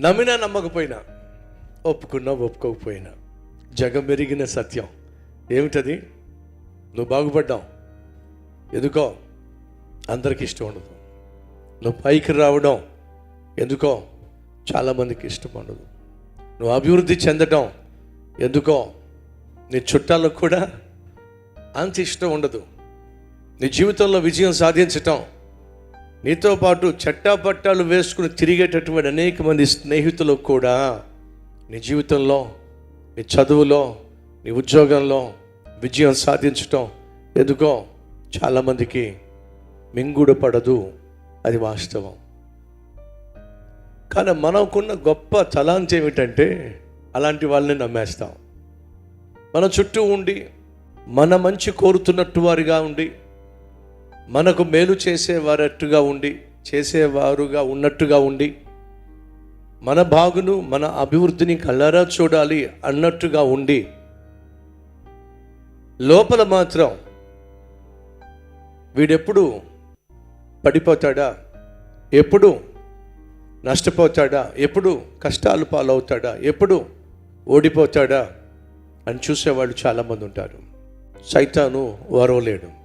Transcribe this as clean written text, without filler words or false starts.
నమ్మినా నమ్మకపోయినా, ఒప్పుకున్నా ఒప్పుకోకపోయినా, జగం మెరిగిన సత్యం ఏమిటది? నువ్వు బాగుపడ్డావు. ఎందుకో అందరికి ఇష్టం ఉండదు. నువ్వు పైకి రావడం ఎందుకో చాలామందికి ఇష్టం ఉండదు. నువ్వు అభివృద్ధి చెందడం ఎందుకో నీ చుట్టాలకు కూడా అంత ఇష్టం ఉండదు. నీ జీవితంలో విజయం సాధించటం, నీతో పాటు చట్టాపట్టాలు వేసుకుని తిరిగేటటువంటి అనేక మంది స్నేహితులకు కూడా నీ జీవితంలో, నీ చదువులో, నీ ఉద్యోగంలో విజయం సాధించటం ఎందుకో చాలామందికి మింగుడు పడదు. అది వాస్తవం. కానీ మనకున్న గొప్ప తలాంతి ఏమిటంటే అలాంటి వాళ్ళని నమ్మేస్తాం. మన చుట్టూ ఉండి మన మంచి కోరుతున్నట్టు వారిగా ఉండి, మనకు మేలు చేసేవారట్టుగా ఉండి, చేసేవారుగా ఉన్నట్టుగా ఉండి, మన బాగును మన అభివృద్ధిని కళ్ళారా చూడాలి అన్నట్టుగా ఉండి, లోపల మాత్రం వీడెప్పుడు పడిపోతాడా, ఎప్పుడు నష్టపోతాడా, ఎప్పుడు కష్టాలు పాలవుతాడా, ఎప్పుడు ఓడిపోతాడా అని చూసేవాళ్ళు చాలామంది ఉంటారు. సైతాను ఓర్వలేడు.